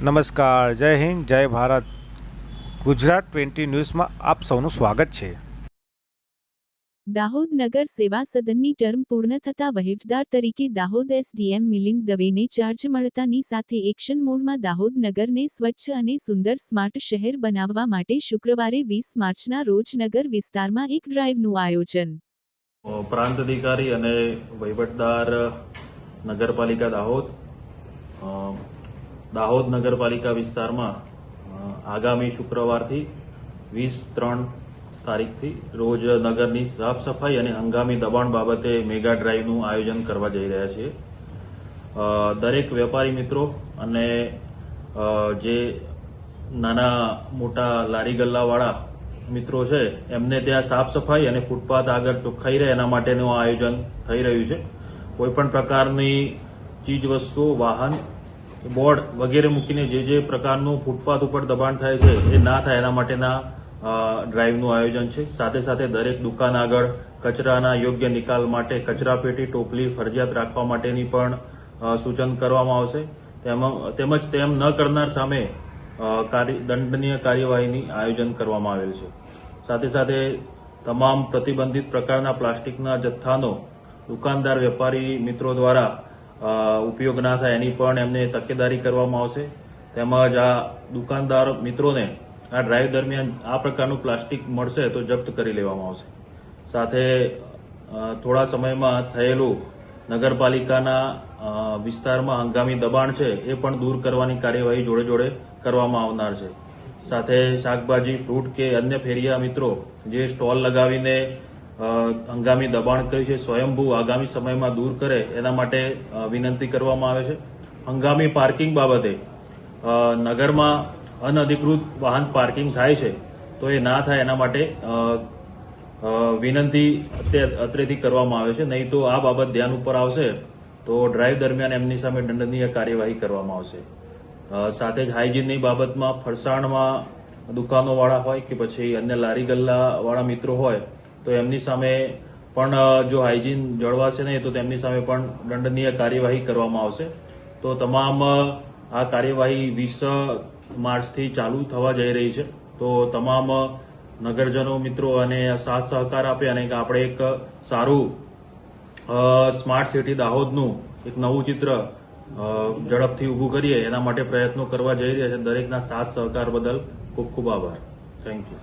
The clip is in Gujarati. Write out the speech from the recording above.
નમસ્કાર, જય હિન્દ, જય ભારત. ગુજરાત 20 ન્યૂઝમાં આપ સૌનું સ્વાગત છે. દાહોદ નગર સેવા સદનની ટર્મ પૂર્ણ થતા વહીવટદાર તરીકે દાહોદ એસડીએમ મિલિંદ દવેને ચાર્જ મળતાની સાથે એક્શન મોડમાં દાહોદ નગરને સ્વચ્છ અને સુંદર સ્માર્ટ શહેર બનાવવા માટે શુક્રવારે 20 માર્ચના રોજ નગર વિસ્તારમાં એક ડ્રાઇવનું આયોજન. પ્રાંત અધિકારી અને વહીવટદાર નગરપાલિકા દાહોદ નગરપાલિકા વિસ્તારમાં આગામી શુક્રવારથી 20/3 તારીખથી રોજ નગરની સાફ સફાઈ અને હંગામી દબાણ બાબતે મેગા ડ્રાઇવનું આયોજન કરવા જઈ રહ્યા છીએ. દરેક વેપારી મિત્રો અને જે નાના મોટા લારી ગલ્લાવાળા મિત્રો છે એમને ત્યાં સાફ સફાઈ અને ફૂટપાથ આગળ ચોખ્ખાઈ રહે એના માટેનું આયોજન થઈ રહ્યું છે. કોઈપણ પ્રકારની ચીજ વસ્તુઓ, વાહન, બોર્ડ વગેરે મૂકીને જે પ્રકારનું ફૂટપાથ ઉપર દબાણ થાય છે એ ના થાય એના માટેના ડ્રાઇવનું આયોજન છે. સાથે સાથે દરેક દુકાન આગળ કચરાના યોગ્ય નિકાલ માટે કચરાપેટી, ટોપલી ફરજિયાત રાખવા માટેની પણ સૂચન કરવામાં આવશે. તેમજ તેમ ન કરનાર સામે દંડનીય કાર્યવાહીની આયોજન કરવામાં આવેલ છે. સાથે સાથે તમામ પ્રતિબંધિત પ્રકારના પ્લાસ્ટિકના જથ્થાનો દુકાનદાર, વેપારી મિત્રો દ્વારા ઉપયોગ ના થાય એની પણ એમને તકેદારી કરવામાં આવશે. તેમજ આ દુકાનદાર મિત્રોને આ ડ્રાઇવ દરમિયાન આ પ્રકારનું પ્લાસ્ટિક મળશે તો જપ્ત કરી લેવામાં આવશે. સાથે થોડા સમયમાં થયેલું નગરપાલિકાના વિસ્તારમાં હંગામી દબાણ છે એ પણ દૂર કરવાની કાર્યવાહી જોડે જોડે કરવામાં આવનાર છે. સાથે શાકભાજી, ફ્રૂટ કે અન્ય ફેરિયા મિત્રો જે સ્ટોલ લગાવીને હંગામી દબાણ કર્યું છે સ્વયંભૂ આગામી સમયમાં દૂર કરે એના માટે વિનંતી કરવામાં આવે છે. હંગામી પાર્કિંગ બાબતે નગરમાં અનધિકૃત વાહન પાર્કિંગ થાય છે તો એ ના થાય એના માટે વિનંતી અત્રેથી કરવામાં આવે છે. નહીં તો આ બાબત ધ્યાન ઉપર આવશે તો ડ્રાઇવ દરમિયાન એમની સામે દંડનીય કાર્યવાહી કરવામાં આવશે. સાથે જ હાઇજીનની બાબતમાં ફરસાણમાં દુકાનોવાળા હોય કે પછી અન્ય લારી ગલ્લાવાળા મિત્રો હોય તો એમની સામે પણ જો હાઇજીન જળવાશે નહીં તો તેમની સામે પણ દંડનીય કાર્યવાહી કરવામાં આવશે. તો તમામ આ કાર્યવાહી 20 માર્ચથી ચાલુ થવા જઈ રહી છે. તો તમામ નગરજનો મિત્રો અને સાથ સહકાર આપે અને આપણે એક સારું સ્માર્ટ સિટી દાહોદનું એક નવું ચિત્ર ઝડપથી ઊભું કરીએ એના માટે પ્રયત્નો કરવા જઈ રહ્યા છે. દરેકના સાથ સહકાર બદલ ખૂબ ખૂબ આભાર. Thank you.